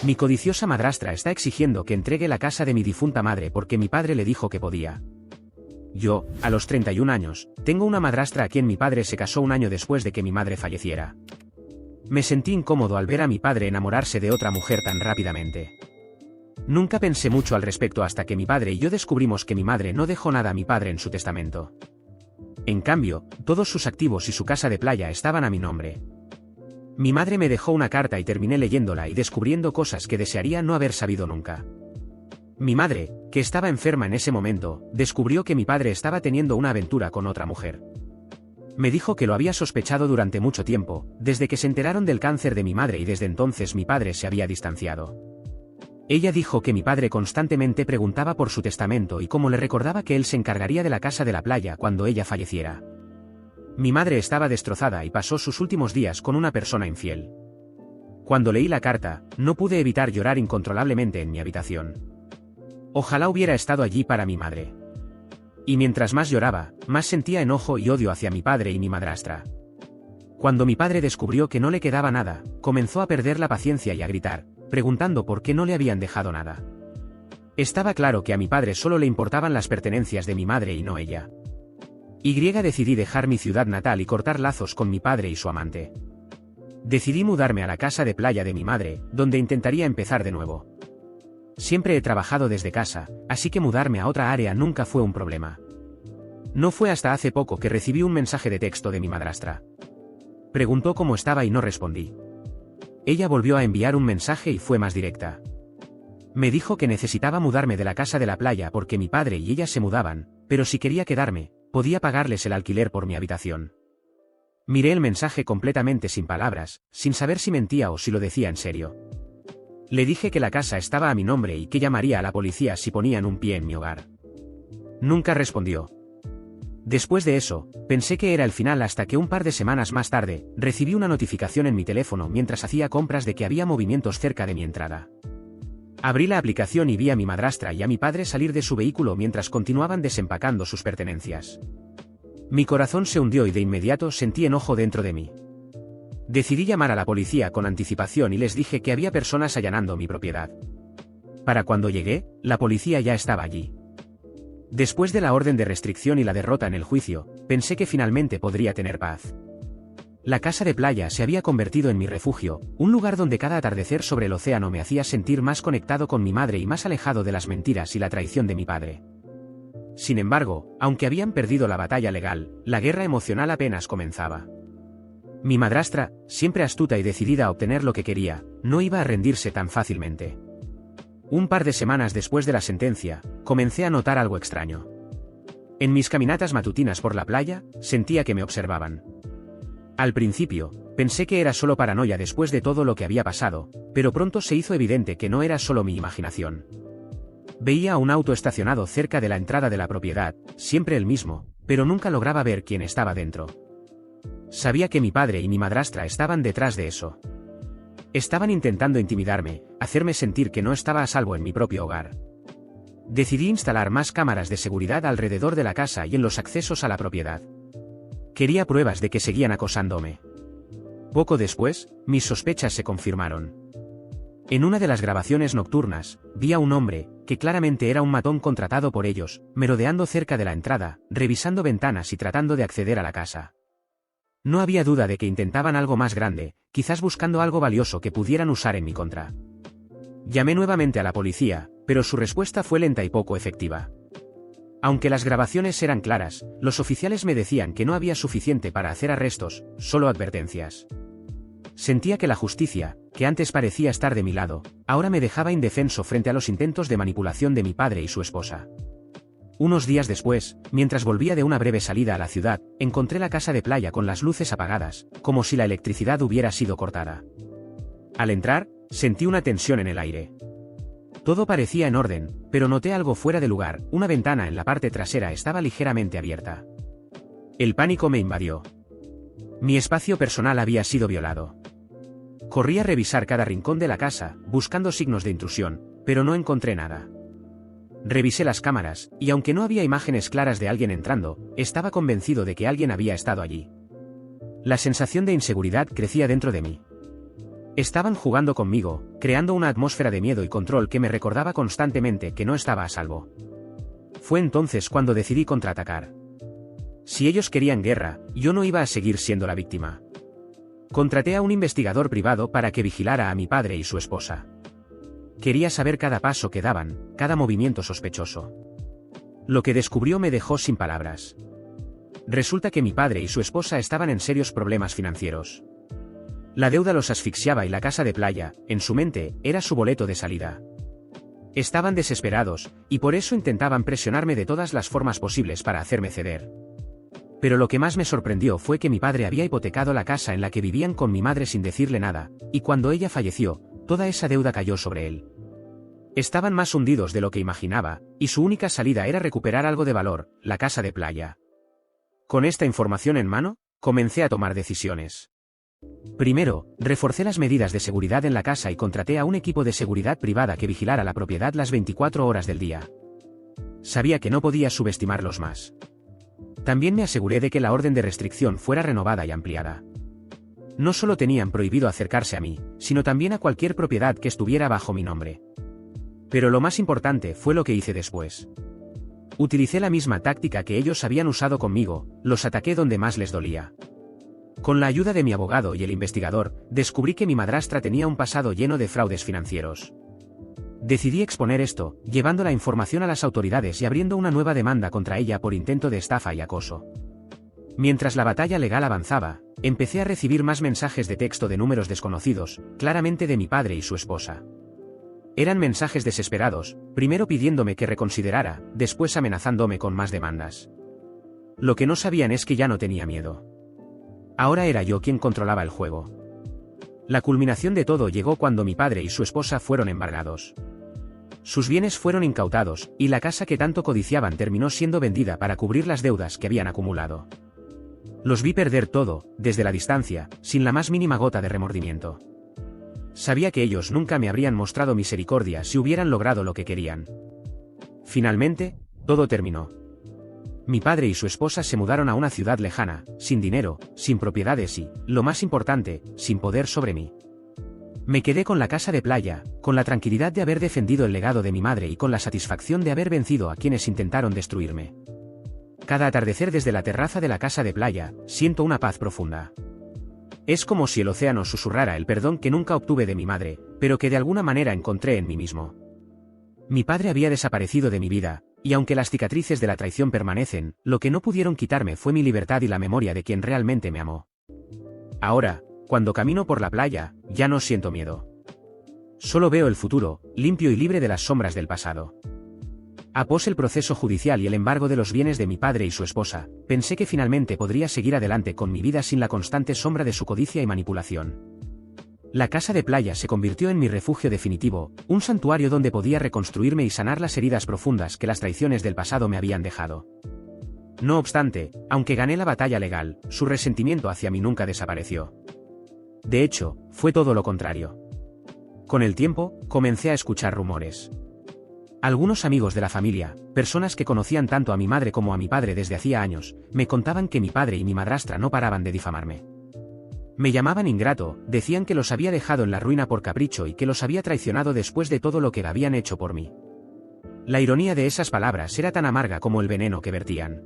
Mi codiciosa madrastra está exigiendo que entregue la casa de mi difunta madre porque mi padre le dijo que podía. Yo, a los 31 años, tengo una madrastra a quien mi padre se casó un año después de que mi madre falleciera. Me sentí incómodo al ver a mi padre enamorarse de otra mujer tan rápidamente. Nunca pensé mucho al respecto hasta que mi padre y yo descubrimos que mi madre no dejó nada a mi padre en su testamento. En cambio, todos sus activos y su casa de playa estaban a mi nombre. Mi madre me dejó una carta y terminé leyéndola y descubriendo cosas que desearía no haber sabido nunca. Mi madre, que estaba enferma en ese momento, descubrió que mi padre estaba teniendo una aventura con otra mujer. Me dijo que lo había sospechado durante mucho tiempo, desde que se enteraron del cáncer de mi madre y desde entonces mi padre se había distanciado. Ella dijo que mi padre constantemente preguntaba por su testamento y cómo le recordaba que él se encargaría de la casa de la playa cuando ella falleciera. Mi madre estaba destrozada y pasó sus últimos días con una persona infiel. Cuando leí la carta, no pude evitar llorar incontrolablemente en mi habitación. Ojalá hubiera estado allí para mi madre. Y mientras más lloraba, más sentía enojo y odio hacia mi padre y mi madrastra. Cuando mi padre descubrió que no le quedaba nada, comenzó a perder la paciencia y a gritar, preguntando por qué no le habían dejado nada. Estaba claro que a mi padre solo le importaban las pertenencias de mi madre y no ella. Decidí dejar mi ciudad natal y cortar lazos con mi padre y su amante. Decidí mudarme a la casa de playa de mi madre, donde intentaría empezar de nuevo. Siempre he trabajado desde casa, así que mudarme a otra área nunca fue un problema. No fue hasta hace poco que recibí un mensaje de texto de mi madrastra. Preguntó cómo estaba y no respondí. Ella volvió a enviar un mensaje y fue más directa. Me dijo que necesitaba mudarme de la casa de la playa porque mi padre y ella se mudaban, pero si quería quedarme, podía pagarles el alquiler por mi habitación. Miré el mensaje completamente sin palabras, sin saber si mentía o si lo decía en serio. Le dije que la casa estaba a mi nombre y que llamaría a la policía si ponían un pie en mi hogar. Nunca respondió. Después de eso, pensé que era el final hasta que un par de semanas más tarde, recibí una notificación en mi teléfono mientras hacía compras de que había movimientos cerca de mi entrada. Abrí la aplicación y vi a mi madrastra y a mi padre salir de su vehículo mientras continuaban desempacando sus pertenencias. Mi corazón se hundió y de inmediato sentí enojo dentro de mí. Decidí llamar a la policía con anticipación y les dije que había personas allanando mi propiedad. Para cuando llegué, la policía ya estaba allí. Después de la orden de restricción y la derrota en el juicio, pensé que finalmente podría tener paz. La casa de playa se había convertido en mi refugio, un lugar donde cada atardecer sobre el océano me hacía sentir más conectado con mi madre y más alejado de las mentiras y la traición de mi padre. Sin embargo, aunque habían perdido la batalla legal, la guerra emocional apenas comenzaba. Mi madrastra, siempre astuta y decidida a obtener lo que quería, no iba a rendirse tan fácilmente. Un par de semanas después de la sentencia, comencé a notar algo extraño. En mis caminatas matutinas por la playa, sentía que me observaban. Al principio, pensé que era solo paranoia después de todo lo que había pasado, pero pronto se hizo evidente que no era solo mi imaginación. Veía a un auto estacionado cerca de la entrada de la propiedad, siempre el mismo, pero nunca lograba ver quién estaba dentro. Sabía que mi padre y mi madrastra estaban detrás de eso. Estaban intentando intimidarme, hacerme sentir que no estaba a salvo en mi propio hogar. Decidí instalar más cámaras de seguridad alrededor de la casa y en los accesos a la propiedad. Quería pruebas de que seguían acosándome. Poco después, mis sospechas se confirmaron. En una de las grabaciones nocturnas, vi a un hombre, que claramente era un matón contratado por ellos, merodeando cerca de la entrada, revisando ventanas y tratando de acceder a la casa. No había duda de que intentaban algo más grande, quizás buscando algo valioso que pudieran usar en mi contra. Llamé nuevamente a la policía, pero su respuesta fue lenta y poco efectiva. Aunque las grabaciones eran claras, los oficiales me decían que no había suficiente para hacer arrestos, solo advertencias. Sentía que la justicia, que antes parecía estar de mi lado, ahora me dejaba indefenso frente a los intentos de manipulación de mi padre y su esposa. Unos días después, mientras volvía de una breve salida a la ciudad, encontré la casa de playa con las luces apagadas, como si la electricidad hubiera sido cortada. Al entrar, sentí una tensión en el aire. Todo parecía en orden, pero noté algo fuera de lugar, una ventana en la parte trasera estaba ligeramente abierta. El pánico me invadió. Mi espacio personal había sido violado. Corrí a revisar cada rincón de la casa, buscando signos de intrusión, pero no encontré nada. Revisé las cámaras, y aunque no había imágenes claras de alguien entrando, estaba convencido de que alguien había estado allí. La sensación de inseguridad crecía dentro de mí. Estaban jugando conmigo, creando una atmósfera de miedo y control que me recordaba constantemente que no estaba a salvo. Fue entonces cuando decidí contraatacar. Si ellos querían guerra, yo no iba a seguir siendo la víctima. Contraté a un investigador privado para que vigilara a mi padre y su esposa. Quería saber cada paso que daban, cada movimiento sospechoso. Lo que descubrió me dejó sin palabras. Resulta que mi padre y su esposa estaban en serios problemas financieros. La deuda los asfixiaba y la casa de playa, en su mente, era su boleto de salida. Estaban desesperados, y por eso intentaban presionarme de todas las formas posibles para hacerme ceder. Pero lo que más me sorprendió fue que mi padre había hipotecado la casa en la que vivían con mi madre sin decirle nada, y cuando ella falleció, toda esa deuda cayó sobre él. Estaban más hundidos de lo que imaginaba, y su única salida era recuperar algo de valor, la casa de playa. Con esta información en mano, comencé a tomar decisiones. Primero, reforcé las medidas de seguridad en la casa y contraté a un equipo de seguridad privada que vigilara la propiedad las 24 horas del día. Sabía que no podía subestimarlos más. También me aseguré de que la orden de restricción fuera renovada y ampliada. No solo tenían prohibido acercarse a mí, sino también a cualquier propiedad que estuviera bajo mi nombre. Pero lo más importante fue lo que hice después. Utilicé la misma táctica que ellos habían usado conmigo, los ataqué donde más les dolía. Con la ayuda de mi abogado y el investigador, descubrí que mi madrastra tenía un pasado lleno de fraudes financieros. Decidí exponer esto, llevando la información a las autoridades y abriendo una nueva demanda contra ella por intento de estafa y acoso. Mientras la batalla legal avanzaba, empecé a recibir más mensajes de texto de números desconocidos, claramente de mi padre y su esposa. Eran mensajes desesperados, primero pidiéndome que reconsiderara, después amenazándome con más demandas. Lo que no sabían es que ya no tenía miedo. Ahora era yo quien controlaba el juego. La culminación de todo llegó cuando mi padre y su esposa fueron embargados. Sus bienes fueron incautados, y la casa que tanto codiciaban terminó siendo vendida para cubrir las deudas que habían acumulado. Los vi perder todo, desde la distancia, sin la más mínima gota de remordimiento. Sabía que ellos nunca me habrían mostrado misericordia si hubieran logrado lo que querían. Finalmente, todo terminó. Mi padre y su esposa se mudaron a una ciudad lejana, sin dinero, sin propiedades y, lo más importante, sin poder sobre mí. Me quedé con la casa de playa, con la tranquilidad de haber defendido el legado de mi madre y con la satisfacción de haber vencido a quienes intentaron destruirme. Cada atardecer desde la terraza de la casa de playa, siento una paz profunda. Es como si el océano susurrara el perdón que nunca obtuve de mi madre, pero que de alguna manera encontré en mí mismo. Mi padre había desaparecido de mi vida, y aunque las cicatrices de la traición permanecen, lo que no pudieron quitarme fue mi libertad y la memoria de quien realmente me amó. Ahora, cuando camino por la playa, ya no siento miedo. Solo veo el futuro, limpio y libre de las sombras del pasado. Após el proceso judicial y el embargo de los bienes de mi padre y su esposa, pensé que finalmente podría seguir adelante con mi vida sin la constante sombra de su codicia y manipulación. La casa de playa se convirtió en mi refugio definitivo, un santuario donde podía reconstruirme y sanar las heridas profundas que las traiciones del pasado me habían dejado. No obstante, aunque gané la batalla legal, su resentimiento hacia mí nunca desapareció. De hecho, fue todo lo contrario. Con el tiempo, comencé a escuchar rumores. Algunos amigos de la familia, personas que conocían tanto a mi madre como a mi padre desde hacía años, me contaban que mi padre y mi madrastra no paraban de difamarme. Me llamaban ingrato, decían que los había dejado en la ruina por capricho y que los había traicionado después de todo lo que habían hecho por mí. La ironía de esas palabras era tan amarga como el veneno que vertían.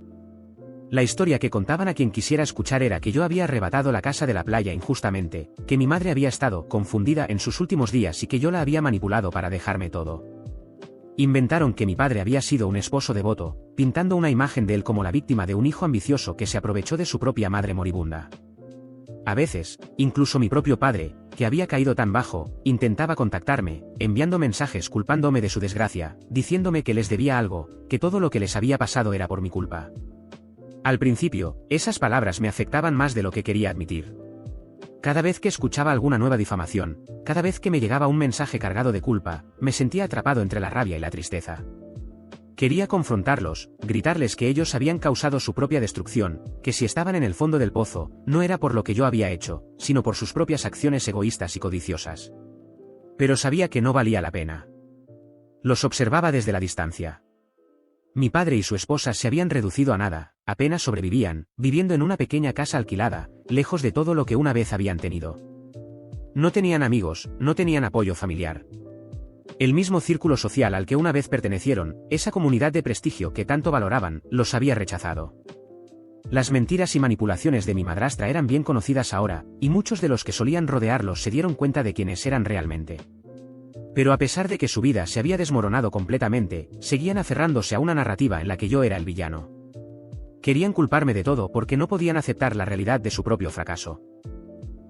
La historia que contaban a quien quisiera escuchar era que yo había arrebatado la casa de la playa injustamente, que mi madre había estado confundida en sus últimos días y que yo la había manipulado para dejarme todo. Inventaron que mi padre había sido un esposo devoto, pintando una imagen de él como la víctima de un hijo ambicioso que se aprovechó de su propia madre moribunda. A veces, incluso mi propio padre, que había caído tan bajo, intentaba contactarme, enviando mensajes culpándome de su desgracia, diciéndome que les debía algo, que todo lo que les había pasado era por mi culpa. Al principio, esas palabras me afectaban más de lo que quería admitir. Cada vez que escuchaba alguna nueva difamación, cada vez que me llegaba un mensaje cargado de culpa, me sentía atrapado entre la rabia y la tristeza. Quería confrontarlos, gritarles que ellos habían causado su propia destrucción, que si estaban en el fondo del pozo, no era por lo que yo había hecho, sino por sus propias acciones egoístas y codiciosas. Pero sabía que no valía la pena. Los observaba desde la distancia. Mi padre y su esposa se habían reducido a nada, apenas sobrevivían, viviendo en una pequeña casa alquilada, lejos de todo lo que una vez habían tenido. No tenían amigos, no tenían apoyo familiar. El mismo círculo social al que una vez pertenecieron, esa comunidad de prestigio que tanto valoraban, los había rechazado. Las mentiras y manipulaciones de mi madrastra eran bien conocidas ahora, y muchos de los que solían rodearlos se dieron cuenta de quiénes eran realmente. Pero a pesar de que su vida se había desmoronado completamente, seguían aferrándose a una narrativa en la que yo era el villano. Querían culparme de todo porque no podían aceptar la realidad de su propio fracaso.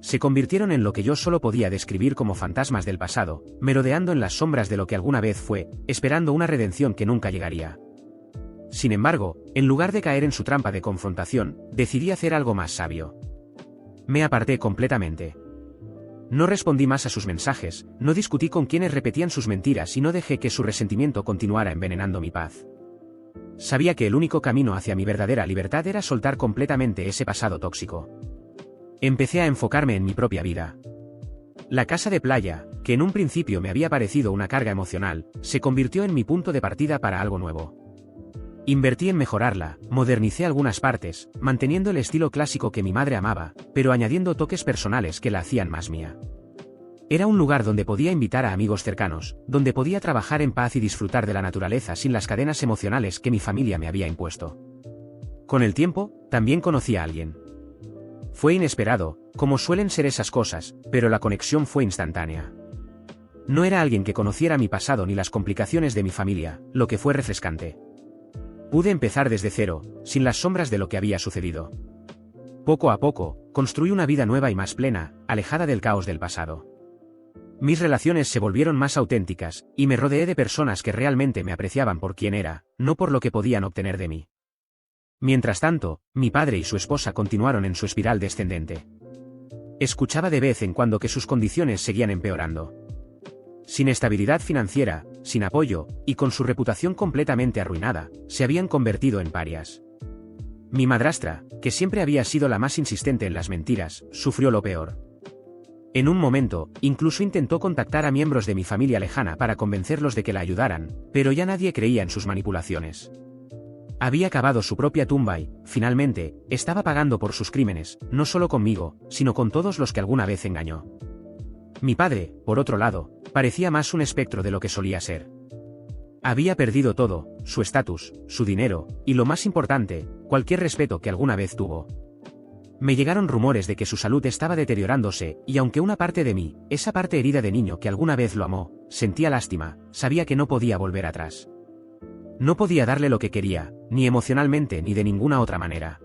Se convirtieron en lo que yo solo podía describir como fantasmas del pasado, merodeando en las sombras de lo que alguna vez fue, esperando una redención que nunca llegaría. Sin embargo, en lugar de caer en su trampa de confrontación, decidí hacer algo más sabio. Me aparté completamente. No respondí más a sus mensajes, no discutí con quienes repetían sus mentiras y no dejé que su resentimiento continuara envenenando mi paz. Sabía que el único camino hacia mi verdadera libertad era soltar completamente ese pasado tóxico. Empecé a enfocarme en mi propia vida. La casa de playa, que en un principio me había parecido una carga emocional, se convirtió en mi punto de partida para algo nuevo. Invertí en mejorarla, modernicé algunas partes, manteniendo el estilo clásico que mi madre amaba, pero añadiendo toques personales que la hacían más mía. Era un lugar donde podía invitar a amigos cercanos, donde podía trabajar en paz y disfrutar de la naturaleza sin las cadenas emocionales que mi familia me había impuesto. Con el tiempo, también conocí a alguien. Fue inesperado, como suelen ser esas cosas, pero la conexión fue instantánea. No era alguien que conociera mi pasado ni las complicaciones de mi familia, lo que fue refrescante. Pude empezar desde cero, sin las sombras de lo que había sucedido. Poco a poco, construí una vida nueva y más plena, alejada del caos del pasado. Mis relaciones se volvieron más auténticas, y me rodeé de personas que realmente me apreciaban por quien era, no por lo que podían obtener de mí. Mientras tanto, mi padre y su esposa continuaron en su espiral descendente. Escuchaba de vez en cuando que sus condiciones seguían empeorando. Sin estabilidad financiera, sin apoyo, y con su reputación completamente arruinada, se habían convertido en parias. Mi madrastra, que siempre había sido la más insistente en las mentiras, sufrió lo peor. En un momento, incluso intentó contactar a miembros de mi familia lejana para convencerlos de que la ayudaran, pero ya nadie creía en sus manipulaciones. Había cavado su propia tumba y, finalmente, estaba pagando por sus crímenes, no solo conmigo, sino con todos los que alguna vez engañó. Mi padre, por otro lado, parecía más un espectro de lo que solía ser. Había perdido todo, su estatus, su dinero, y lo más importante, cualquier respeto que alguna vez tuvo. Me llegaron rumores de que su salud estaba deteriorándose, y aunque una parte de mí, esa parte herida de niño que alguna vez lo amó, sentía lástima, sabía que no podía volver atrás. No podía darle lo que quería, ni emocionalmente ni de ninguna otra manera.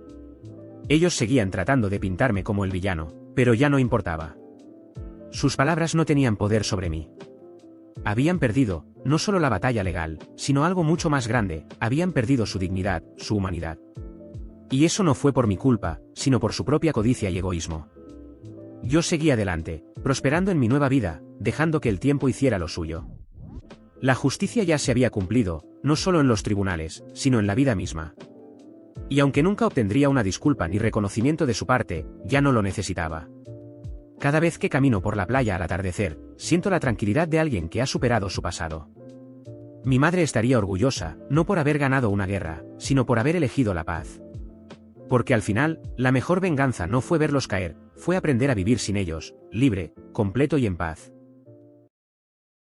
Ellos seguían tratando de pintarme como el villano, pero ya no importaba. Sus palabras no tenían poder sobre mí. Habían perdido, no solo la batalla legal, sino algo mucho más grande, habían perdido su dignidad, su humanidad. Y eso no fue por mi culpa, sino por su propia codicia y egoísmo. Yo seguí adelante, prosperando en mi nueva vida, dejando que el tiempo hiciera lo suyo. La justicia ya se había cumplido, no solo en los tribunales, sino en la vida misma. Y aunque nunca obtendría una disculpa ni reconocimiento de su parte, ya no lo necesitaba. Cada vez que camino por la playa al atardecer, siento la tranquilidad de alguien que ha superado su pasado. Mi madre estaría orgullosa, no por haber ganado una guerra, sino por haber elegido la paz. Porque al final, la mejor venganza no fue verlos caer, fue aprender a vivir sin ellos, libre, completo y en paz.